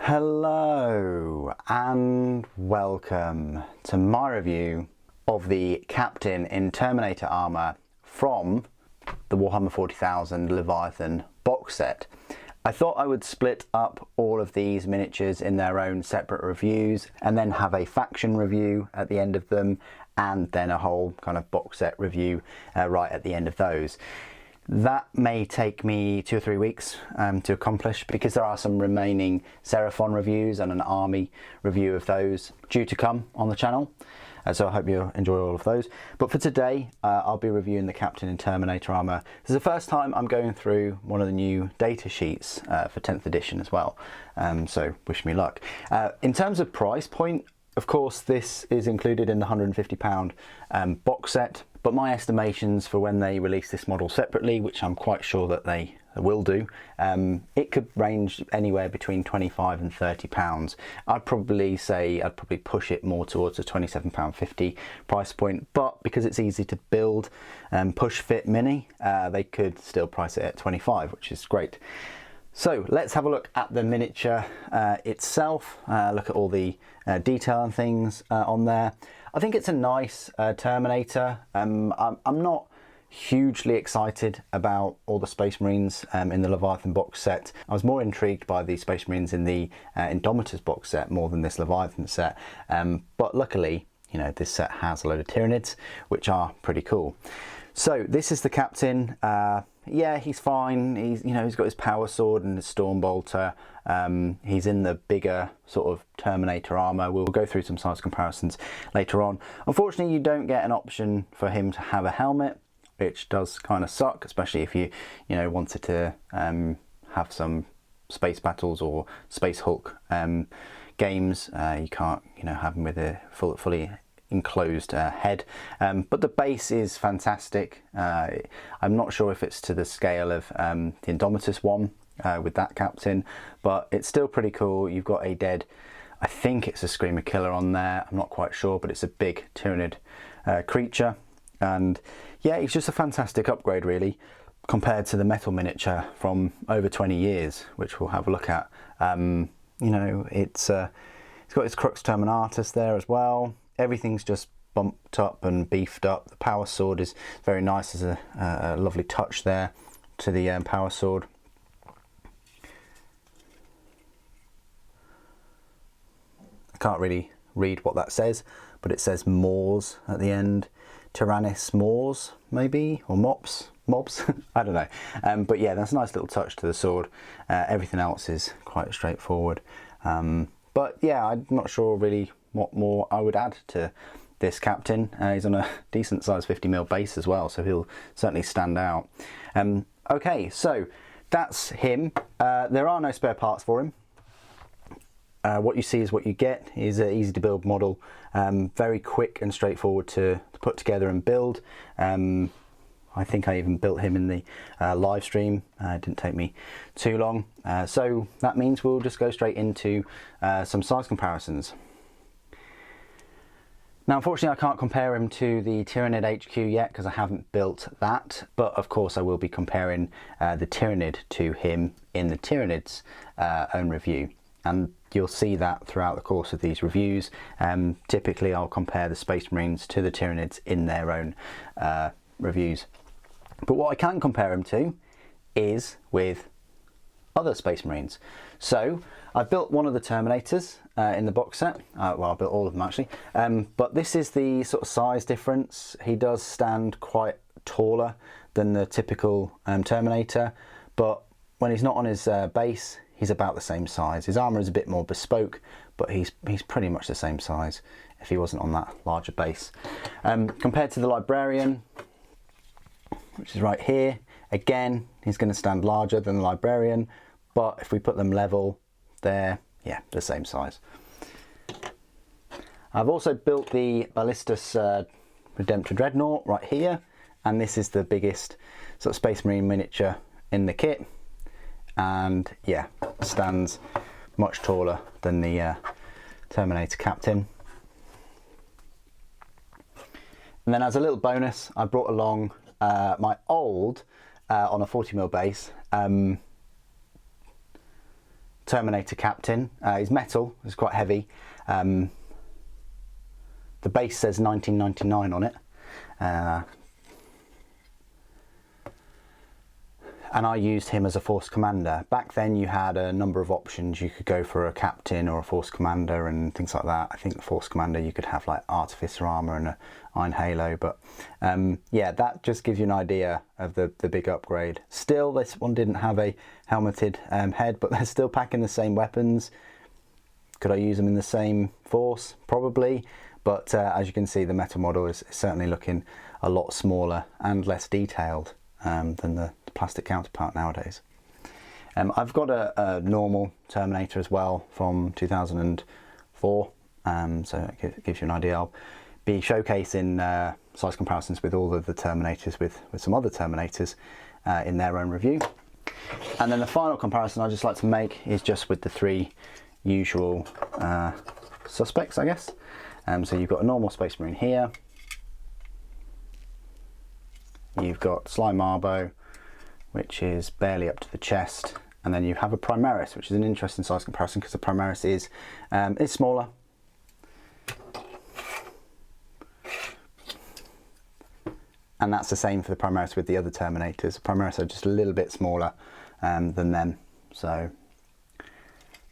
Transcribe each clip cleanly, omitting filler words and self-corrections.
Hello and welcome to my review of the Captain in Terminator Armour from the Warhammer 40,000 Leviathan box set. I thought I would split up all of these miniatures in their own separate reviews and then have a faction review at the end of them and then a whole kind of box set review right at the end of those. That may take me 2 or 3 weeks to accomplish because there are some remaining Seraphon reviews and an army review of those due to come on the channel. So I hope you enjoy all of those. But for today, I'll be reviewing the Captain in Terminator Armour. This is the first time I'm going through one of the new data sheets for 10th edition as well. So wish me luck. In terms of price point, of course, this is included in the £150 box set. But my estimations for when they release this model separately, which I'm quite sure that they will do, it could range anywhere between £25 and £30. I'd probably push it more towards a £27.50 price point, but because it's easy to build push fit mini, they could still price it at 25, which is great. So let's have a look at the miniature itself, look at all the detail and things on there. I think it's a nice Terminator. I'm not hugely excited about all the Space Marines in the Leviathan box set. I was more intrigued by the Space Marines in the Indomitors box set more than this Leviathan set. But luckily, you know, this set has a load of Tyranids, which are pretty cool. So this is the Captain. Yeah, he's fine. He's got his power sword and his storm bolter. He's in the bigger sort of Terminator armor. We'll go through some size comparisons later on. Unfortunately, you don't get an option for him to have a helmet, which does kind of suck, especially if you wanted to have some space battles or Space Hulk games. You can't have him with a fully enclosed head, but the base is fantastic. I'm not sure if it's to the scale of the Indomitus one with that Captain, but it's still pretty cool. You've got a dead, I think it's a Screamer Killer on there, I'm not quite sure, but it's a big Tyranid creature, and yeah, it's just a fantastic upgrade really compared to the metal miniature from over 20 years, which we'll have a look at. It's got its Crux Terminatus there as well. Everything's just bumped up and beefed up. The power sword is very nice. There's a lovely touch there to the power sword. I can't really read what that says, but it says Mors at the end. Tyrannis Mors, maybe, or mobs, I don't know. But yeah, that's a nice little touch to the sword. Everything else is quite straightforward. But yeah, I'm not sure really what more I would add to this Captain. He's on a decent size 50mm base as well, so he'll certainly stand out. Okay, so that's him. There are no spare parts for him. What you see is what you get. He's an easy to build model, very quick and straightforward to put together and build. I think I even built him in the live stream. It didn't take me too long. So that means we'll just go straight into some size comparisons. Now, unfortunately, I can't compare him to the Tyranid HQ yet because I haven't built that. But of course, I will be comparing the Tyranid to him in the Tyranid's own review. And you'll see that throughout the course of these reviews. Typically, I'll compare the Space Marines to the Tyranids in their own reviews. But what I can compare him to is with other Space Marines. So I've built one of the Terminators in the box set. Well, I built all of them actually. But this is the sort of size difference. He does stand quite taller than the typical Terminator, but when he's not on his base, he's about the same size. His armour is a bit more bespoke, but he's pretty much the same size if he wasn't on that larger base. Compared to the Librarian, which is right here, again, he's going to stand larger than the Librarian, but if we put them level, they're the same size. I've also built the Ballistus Redemptor Dreadnought right here, and this is the biggest sort of Space Marine miniature in the kit, and yeah, stands much taller than the Terminator Captain. And then as a little bonus, I brought along my old on a 40mm base Terminator Captain. He's metal, it's quite heavy. The base says 1999 on it. And I used him as a force commander. Back then you had a number of options. You could go for a captain or a force commander and things like that. I think the force commander you could have like Artificer armor and an Iron Halo, but yeah, that just gives you an idea of the big upgrade. Still, this one didn't have a helmeted head, but they're still packing the same weapons. Could I use them in the same force? Probably, but as you can see, the metal model is certainly looking a lot smaller and less detailed than the plastic counterpart nowadays. I've got a normal Terminator as well from 2004, so it gives you an idea. I'll be showcasing size comparisons with all of the Terminators with some other Terminators in their own review. And then the final comparison I'd just like to make is just with the three usual suspects, I guess. So you've got a normal Space Marine here, you've got Sly Marbo, which is barely up to the chest, and then you have a Primaris, which is an interesting size comparison because the Primaris is smaller. And that's the same for the Primaris with the other Terminators. The Primaris are just a little bit smaller than them, so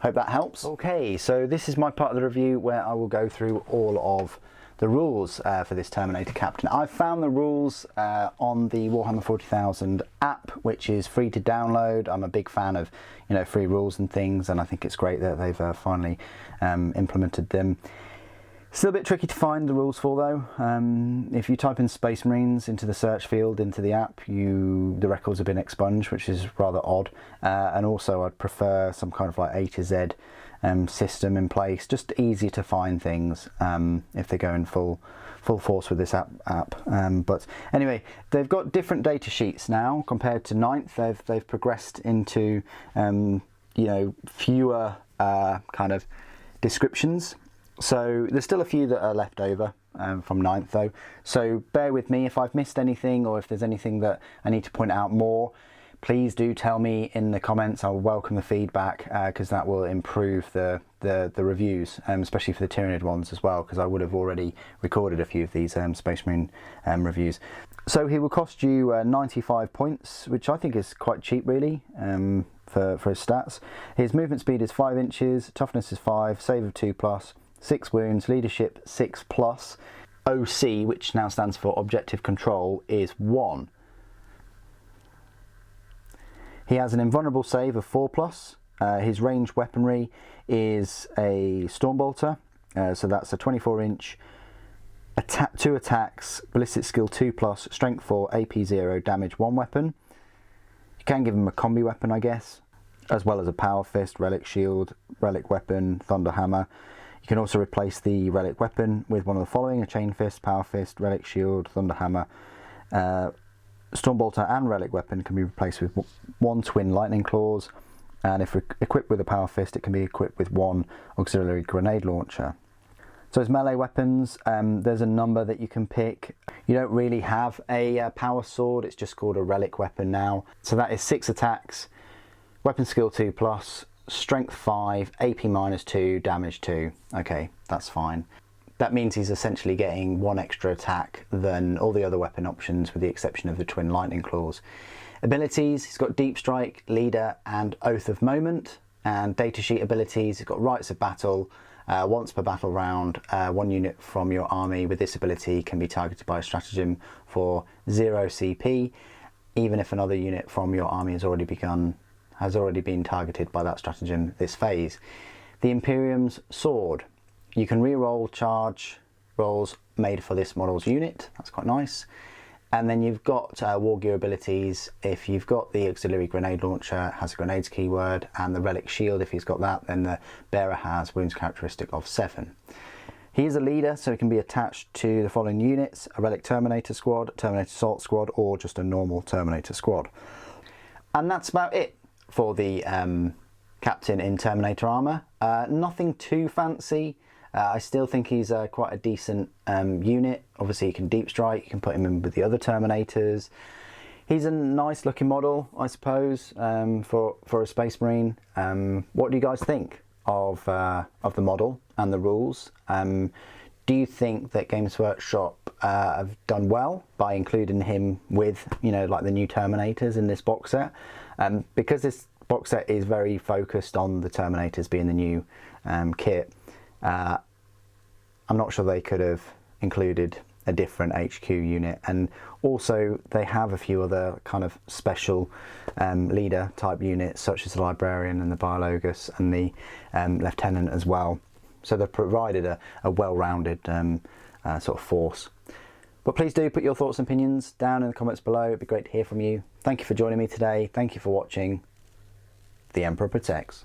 hope that helps. Okay, so this is my part of the review where I will go through all of the rules for this Terminator Captain. I've found the rules on the Warhammer 40,000 app, which is free to download. I'm a big fan of, you know, free rules and things, and I think it's great that they've finally implemented them. Still a bit tricky to find the rules for though. If you type in Space Marines into the search field into the app, the records have been expunged, which is rather odd. And also I'd prefer some kind of like A to Z system in place, just easier to find things if they're going full force with this app. But anyway, they've got different data sheets now compared to 9th. They've progressed into you know, fewer kind of descriptions. So there's still a few that are left over from 9th though, so bear with me if I've missed anything, or if there's anything that I need to point out more, please do tell me in the comments. I'll welcome the feedback because that will improve the reviews, especially for the Tyranid ones as well, because I would have already recorded a few of these Space Marine reviews. So he will cost you 95 points, which I think is quite cheap really for his stats. His movement speed is 5 inches, toughness is 5, save of 2+, 6 wounds, leadership 6+, OC, which now stands for objective control, is 1. He has an invulnerable save of 4+. His ranged weaponry is a Stormbolter, so that's a 24-inch, 2 attacks, ballistic skill 2+, strength 4, AP 0, damage 1 weapon. You can give him a combi weapon, I guess, as well as a Power Fist, Relic Shield, Relic Weapon, Thunder Hammer. You can also replace the Relic Weapon with one of the following: a Chain Fist, Power Fist, Relic Shield, Thunder Hammer. Stormbolter and Relic Weapon can be replaced with 1 Twin Lightning Claws, and if equipped with a Power Fist, it can be equipped with 1 Auxiliary Grenade Launcher. So as melee weapons, there's a number that you can pick. You don't really have a Power Sword, it's just called a Relic Weapon now. So that is 6 attacks, weapon skill 2+, strength 5, AP -2, damage 2. Okay, that's fine. That means he's essentially getting 1 extra attack than all the other weapon options, with the exception of the Twin Lightning Claws. Abilities, he's got Deep Strike, Leader, and Oath of Moment. And datasheet abilities, he's got Rites of Battle. Once per battle round, 1 unit from your army with this ability can be targeted by a stratagem for 0 CP, even if another unit from your army has already been targeted by that stratagem this phase. The Imperium's Sword. You can re-roll charge rolls made for this model's unit. That's quite nice. And then you've got war gear abilities. If you've got the Auxiliary Grenade Launcher, it has a grenades keyword, and the Relic Shield, if he's got that, then the bearer has wounds characteristic of 7. He is a leader, so he can be attached to the following units: a Relic Terminator Squad, Terminator Assault Squad, or just a normal Terminator Squad. And that's about it for the Captain in Terminator Armour. Nothing too fancy. I still think he's quite a decent unit. Obviously you can deep strike, you can put him in with the other Terminators. he's a nice looking model, I suppose, for a Space Marine. What do you guys think of the model and the rules? Do you think that Games Workshop have done well by including him with, you know, like the new Terminators in this box set? Because this box set is very focused on the Terminators being the new kit, I'm not sure they could have included a different HQ unit. And also they have a few other kind of special leader type units, such as the Librarian and the Biologus and the Lieutenant as well. So they've provided a well-rounded sort of force. But please do put your thoughts and opinions down in the comments below. It'd be great to hear from you. Thank you for joining me today. Thank you for watching. The Emperor Protects.